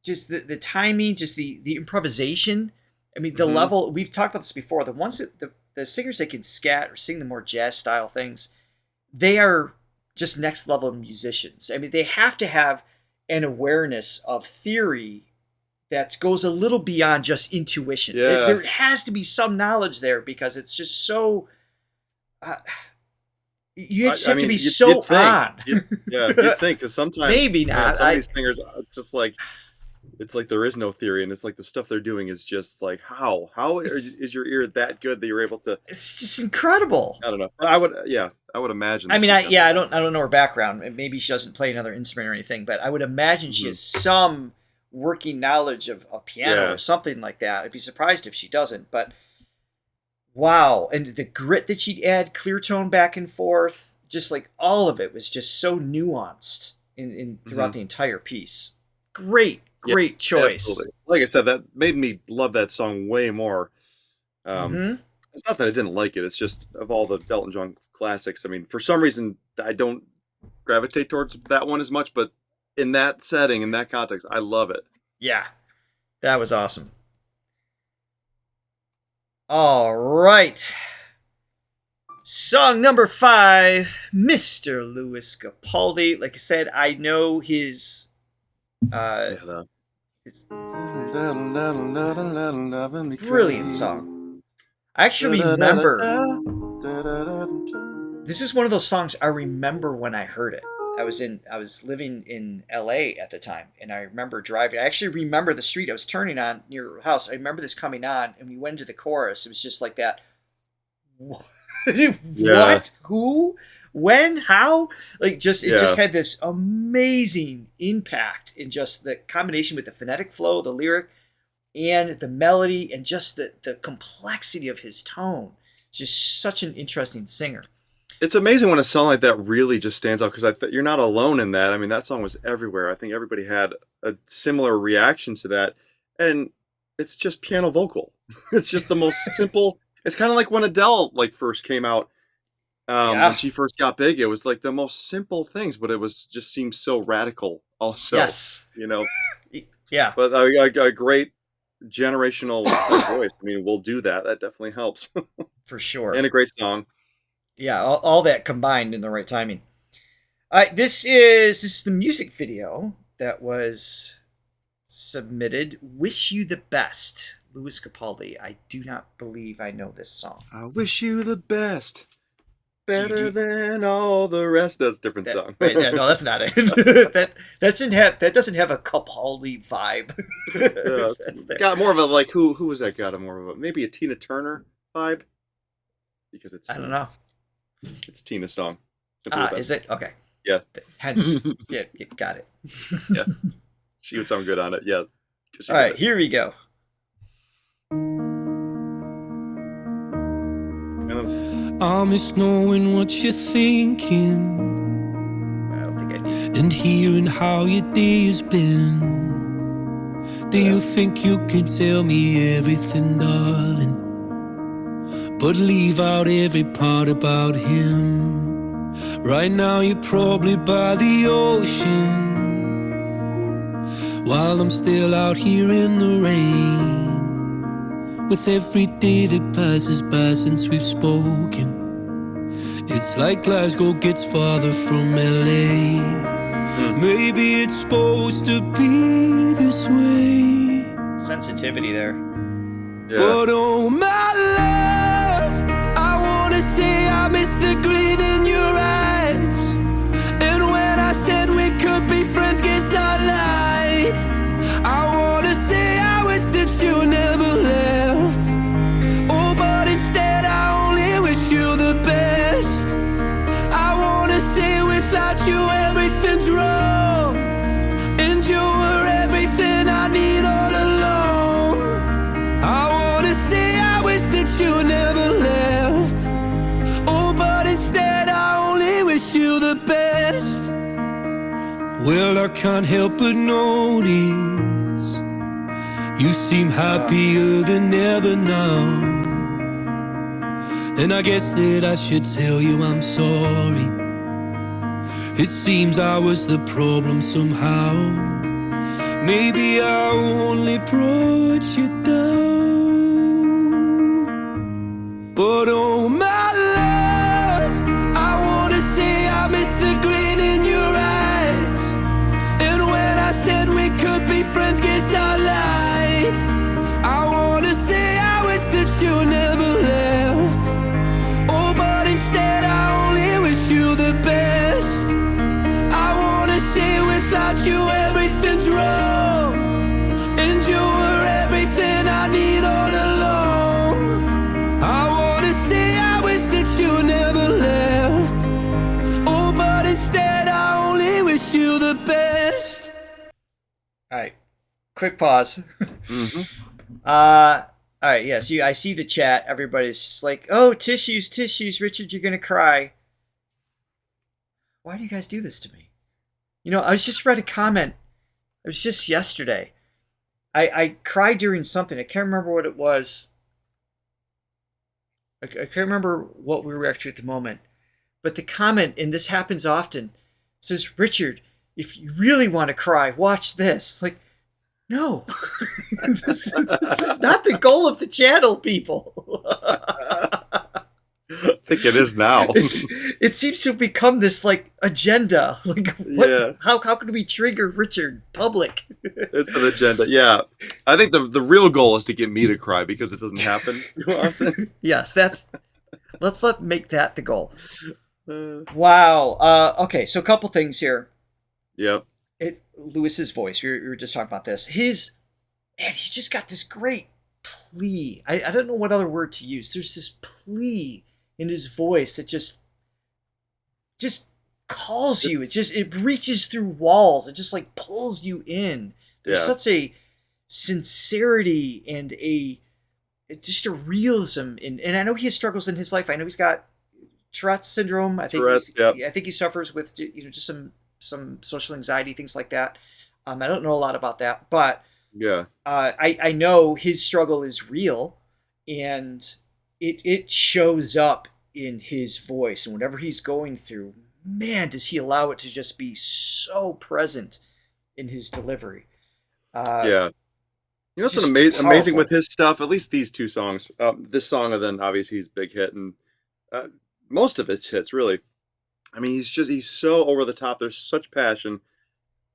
just the timing, just the improvisation. I mean, the level, we've talked about this before. The ones that the singers that can scat or sing the more jazz style things, they are just next level musicians. I mean, they have to have an awareness of theory that goes a little beyond just intuition. Yeah. There has to be some knowledge there because it's just so. You just have to be so on. You'd think, because sometimes Maybe not. some of these singers, it's just like, it's like there is no theory, and it's like the stuff they're doing is just like, how is your ear that good that you're able to? It's just incredible. I don't know. I would imagine. I mean, I don't know her background. Maybe she doesn't play another instrument or anything, but I would imagine she has some working knowledge of piano or something like that. I'd be surprised if she doesn't. But wow, and the grit that she'd add, clear tone back and forth, just like all of it was just so nuanced in throughout the entire piece. Great choice. Absolutely. Like I said, that made me love that song way more. It's not that I didn't like it. It's just, of all the Elton John classics, I mean, for some reason, I don't gravitate towards that one as much, but in that setting, in that context, I love it. Yeah, that was awesome. All right. Song number 5, Mr. Louis Capaldi. Like I said, I know his brilliant song. I actually remember, this is one of those songs I remember when I heard it. I was living in LA at the time, and I remember driving. I actually remember the street I was turning on near your house. I remember this coming on, and we went into the chorus. It was just like that. What? Who? When? How? Like, it just had this amazing impact in just the combination with the phonetic flow, the lyric, and the melody, and just the complexity of his tone. Just such an interesting singer. It's amazing when a song like that really just stands out, because you're not alone in that. I mean, that song was everywhere. I think everybody had a similar reaction to that, and it's just piano vocal. It's just the most simple. It's kind of like when Adele first came out. When she first got big, it was like the most simple things, but it was just seemed so radical. Also, yes, yeah. But a great generational voice. I mean, we'll do that. That definitely helps for sure. And a great song. Yeah, all that combined in the right timing. This is the music video that was submitted. Wish You the Best, Louis Capaldi. I do not believe I know this song. I wish you the best. Better than all the rest. That's a different song. Right, yeah, no, that's not it. that doesn't have a Capaldi vibe. That's there. Got more of a who was that? Got more of a maybe a Tina Turner vibe, because it's I don't know. It's Tina's song. Is it? Okay. Yeah. Hence, yeah, got it. Yeah. She would sound good on it. Yeah. All right, here we go. I miss knowing what you're thinking. I don't think I need it. And hearing how your day has been. Do you think you can tell me everything, darling, but leave out every part about him? Right now you're probably by the ocean, while I'm still out here in the rain. With every day that passes by since we've spoken, it's like Glasgow gets farther from LA. Maybe it's supposed to be this way. Sensitivity there. Yeah. But oh my love, I wanna say I miss the gleam in your eyes. And when I said we could be friends, guess I lied. I wanna say I wish that you never left. Oh, but instead I only wish you the best. I wanna say without you everything's wrong, and you were everything I need all along. I wanna say I wish that you never left. Oh, but instead I only wish you the best. Well, I can't help but notice you seem happier than ever now. And I guess that I should tell you I'm sorry. It seems I was the problem somehow. Maybe I only brought you down, but oh my love, I wanna say I miss the grin in your eyes. And when I said we could be friends, guess I lied. I wanna say I wish that you never left. Oh, but instead I only wish you the best. I wanna say without you everything's wrong, and you were everything I need all along. I wanna say I wish that you never left. Oh, but instead I only wish you the best. All right, quick pause. Mm-hmm. All right, yeah. So I see the chat. Everybody's just like, "Oh, tissues, Richard, you're gonna cry." Why do you guys do this to me? You know, I was just read a comment. It was just yesterday. I cried during something. I can't remember what it was. I can't remember what we were actually at the moment. But the comment, and this happens often, says, "Richard, if you really want to cry, watch this." Like, no. this is not the goal of the channel, people. I think it is now. It seems to have become this like agenda. Like, what, Yeah. how can we trigger Richard public? It's an agenda. Yeah. I think the real goal is to get me to cry because it doesn't happen too often. Yes, let's make that the goal. Wow. Okay, so a couple things here. Yep. Lewis's voice. We were just talking about this. He's just got this great plea. I don't know what other word to use. There's this plea in his voice that just calls you. It reaches through walls. It just like pulls you in. There's such a sincerity and just a realism and I know he has struggles in his life. I know he's got Tourette's syndrome. I think he suffers with just some social anxiety, things like that. I don't know a lot about that, but yeah, I know his struggle is real, and it shows up in his voice, and whatever he's going through, man, does he allow it to just be so present in his delivery. Yeah. You know what's amazing with his stuff, at least these two songs, this song and then obviously his big hit, and most of its hits, really. I mean, he's so over the top. There's such passion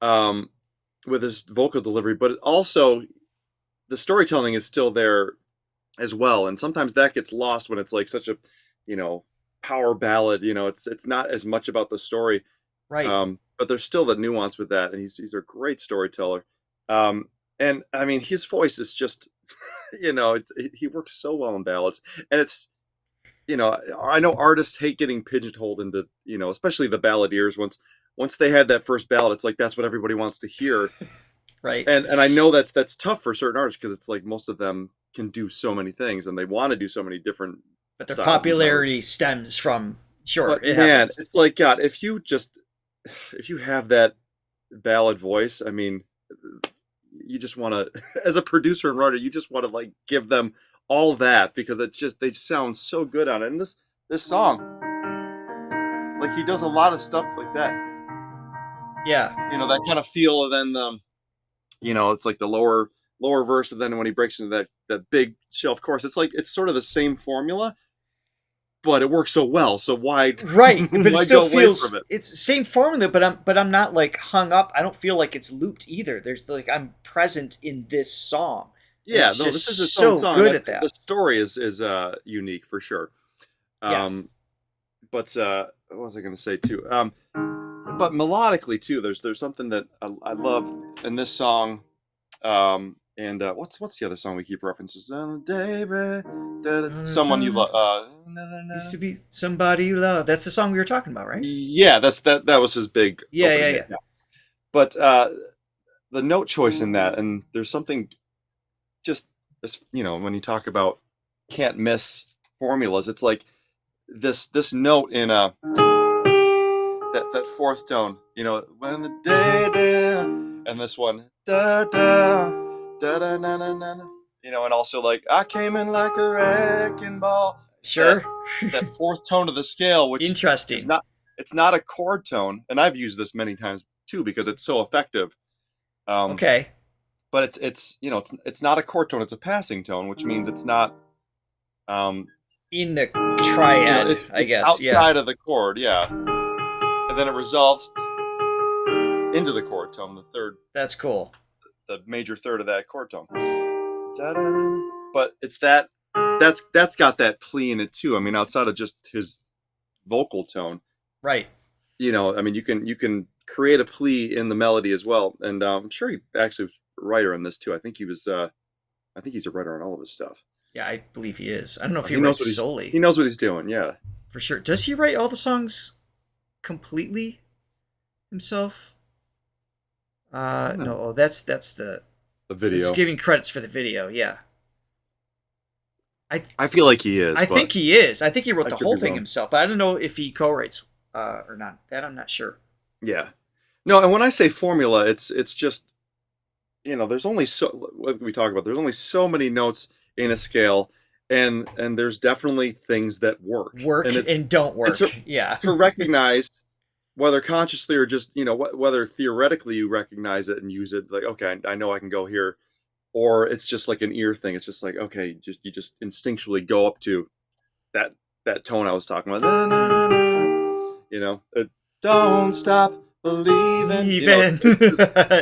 with his vocal delivery, but also the storytelling is still there as well. And sometimes that gets lost when it's like such a, power ballad. It's not as much about the story, right? But there's still the nuance with that, and he's a great storyteller. And I mean, his voice is just, he works so well in ballads, and it's. I know artists hate getting pigeonholed into, especially the balladeers. Once they had that first ballad, it's like that's what everybody wants to hear, right? And I know that's tough for certain artists because it's like most of them can do so many things and they want to do so many different. But their popularity stems from it's like God. If you have that ballad voice, I mean, you just want to, as a producer and writer, you just want to like give them all that because they sound so good on it. And this song, like he does a lot of stuff like that. Yeah. That kind of feel, and then it's like the lower verse, and then when he breaks into that big shelf chorus, it's like it's sort of the same formula, but it works so well. So why right? But it still feels from it? It's the same formula, but I'm not like hung up. I don't feel like it's looped either. There's like I'm present in this song. Yeah, this is a so song. good at that. The story is unique for sure. But what was I going to say too? But melodically too, there's something that I love in this song. And what's the other song we keep references? Someone you love. Used to be somebody you love. That's the song we were talking about, right? Yeah, that was his big. Yeah. But the note choice in that, and there's something. Just when you talk about can't miss formulas, it's like this note in that fourth tone, when the day down, and this one da da da da na na na, and also like I came in like a wrecking ball. Sure, that fourth tone of the scale, which interesting. It's not a chord tone, and I've used this many times too because it's so effective. Okay. But it's it's not a chord tone; it's a passing tone, which means it's not In the triad, it's I guess. outside Yeah. of the chord, yeah. And then it resolves into the chord tone, That's cool. the major third of that chord tone. Da-da-da. But it's that's got that plea in it too. I mean, outside of just his vocal tone, Right. I mean, you can create a plea in the melody as well. And I'm sure he actually was a writer on this too. I think he's a writer on all of his stuff. Yeah, I believe he is. I don't know if he knows writes solely. he knows what he's doing. Yeah, For sure. Does he write all the songs completely himself? No, that's the the This is video. giving credits for the video. Yeah. I feel like he is. I think he is. I think he wrote I the could whole be thing wrong. himself, but I don't know if he co-writes or not. That I'm not sure. Yeah. No, and when I say formula, it's just there's only what we talk about. There's only so many notes in a scale, and there's definitely things that work. Work and, and don't work. Yeah. to recognize whether consciously or just whether theoretically you recognize it and use it. Like, okay, I know I can go here, or it's just like an ear thing. It's just like, okay, you just instinctually go up to that tone I was talking about. Don't stop believing. Even.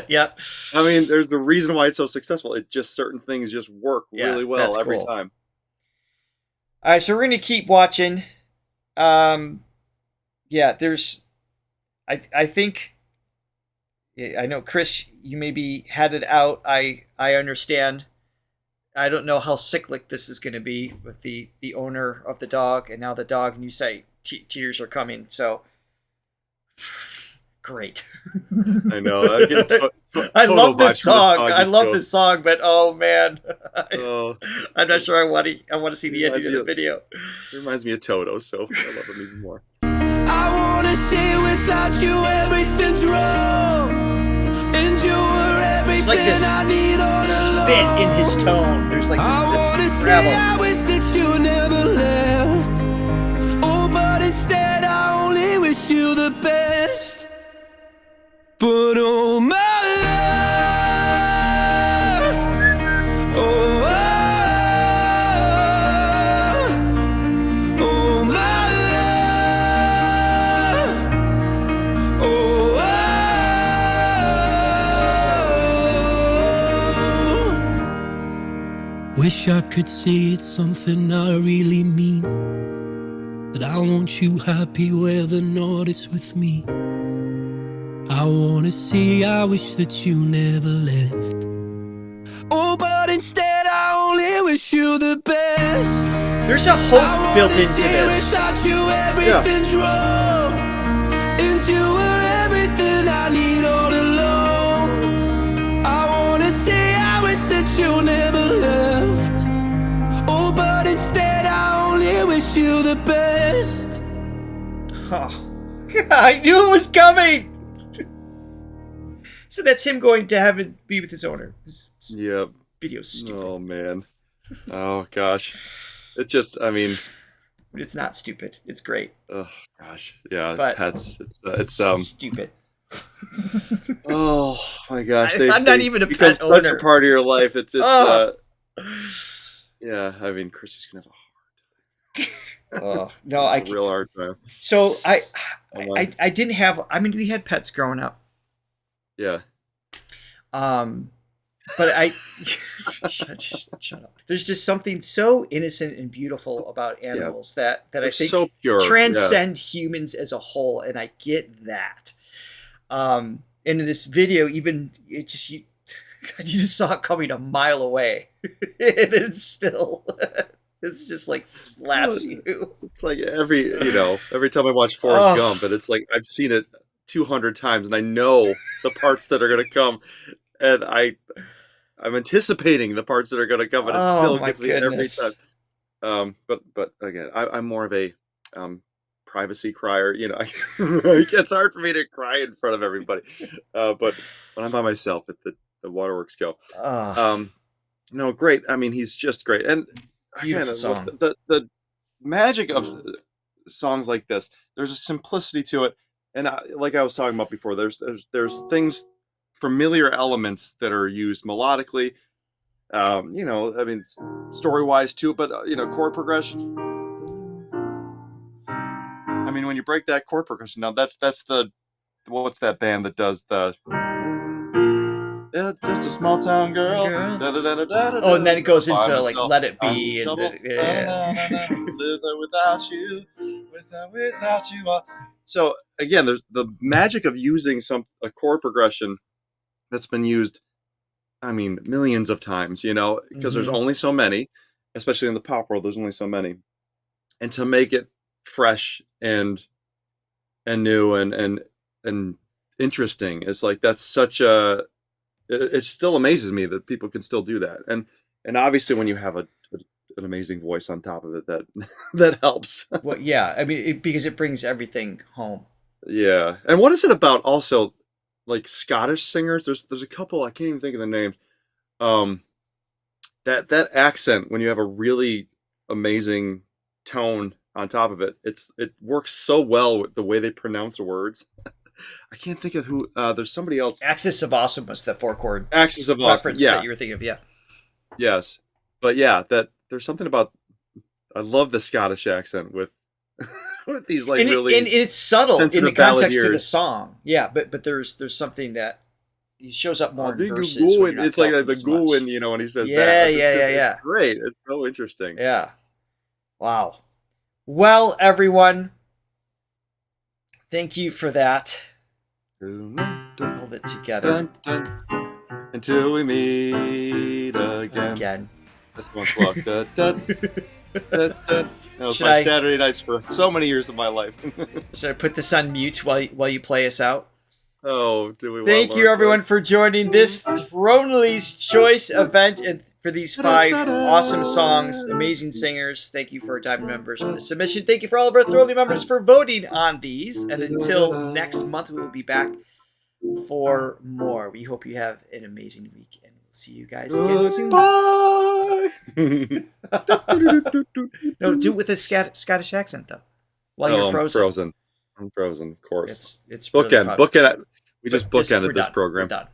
Yep. I mean, there's a reason why it's so successful. It just certain things just work really well that's every cool. time. All right, so we're gonna keep watching. Yeah, there's. I think. I know, Chris. You maybe had it out. I understand. I don't know how cyclic this is going to be with the owner of the dog and now the dog, and you say tears are coming. So great. I know. I get I total love vibes this from song. song I you love feel. this song, but oh man, Oh, I'm not sure I want to see the ending of the video. it reminds me of Toto, so I love him even more. I wanna say without you everything's wrong. And you were It's everything like this I need all spit along. in his tone. There's like I wanna this say I gravel. wish that you never left. Oh, but instead I only wish you the best. But oh my love, oh, oh my love, oh, wish I could say it's something I really mean, that I want you happy where the north is with me. I wanna say I wish that you never left. Oh, but instead I only wish you the best. There's a hope built into this. Without you everything's wrong. And you were everything I need all along. I wanna say I wish that you never left. Oh, but instead I only wish you the best. Oh, I knew it was coming. So that's him going to heaven, be with his owner. This Yep. video's stupid. Oh man. Oh gosh. It just, I mean, It's not stupid. It's great. oh gosh. Yeah, But- pets. It's stupid. oh my gosh. I'm not even a become pet such owner. a part of your life. It's Oh. yeah, I mean, Chris is gonna Oh, no, have I a can't. real hard time. So I my. didn't have. I mean, we had pets growing up. Yeah. But I shut up. There's just something so innocent and beautiful about animals that I They're think so pure. transcend humans as a whole, and I get that. And in this video, even it just you just saw it coming a mile away, and it's still. It's just like slaps you. It's like every time I watch Forrest Oh. Gump, and it's like I've seen it 200 times, and I know the parts that are going to come, and I'm anticipating the parts that are going to come, and it Oh, still my gets me every goodness. time. But again, I'm more of a privacy crier. It's hard for me to cry in front of everybody, but when I'm by myself, the waterworks go. No, great. I mean, he's just great, and again, Beautiful song. the magic of songs like this. There's a simplicity to it, and like I was talking about before, there's things familiar elements that are used melodically. You know, I mean, story-wise too, but chord progression. I mean, when you break that chord progression down, that's the what's that band that does the just a small town girl. Oh, and then it goes into like Let It Be and live without you, without you. So again, there's the magic of using a chord progression that's been used, I mean, millions of times, because there's only so many, especially in the pop world, there's only so many. And to make it fresh and new and interesting, it's like that's such a it still amazes me that people can still do that. And obviously when you have an amazing voice on top of it, that helps. Well, yeah, I mean, because it brings everything home. Yeah. And what is it about also like Scottish singers? There's a couple, I can't even think of the names. That accent, when you have a really amazing tone on top of it, it works so well with the way they pronounce words. I can't think of who. There's somebody else. Axis of Awesome was the 4-chord Axis of reference Awesome. Yeah. that you were thinking of. Yeah. Yes, but yeah, that there's something about. I love the Scottish accent with with these like really. And it's subtle in the ballad context of the years. song. Yeah, but there's something that he shows up more I in think verses. it's like the Gulwin, when he says that. Yeah. It's great. It's so interesting. Yeah. Wow. Well, everyone, thank you for that. Hold it together. Until we meet again. That's one slug. That was Should my I- Saturday nights for so many years of my life. Should I put this on mute while you play us out? Oh, do we? Thank you, everyone, for joining this Thronely's Choice event and for these 5 awesome songs, amazing singers. Thank you for our Diamond members for the submission. Thank you for all of our Thronely members for voting on these. And until next month, we will be back for more. We hope you have an amazing week, and we'll see you guys again soon. Bye. No, do it with a Scottish accent, though, while you're frozen. I'm frozen, of course. It's really Bookend. We just bookended we're this done. program. We're done.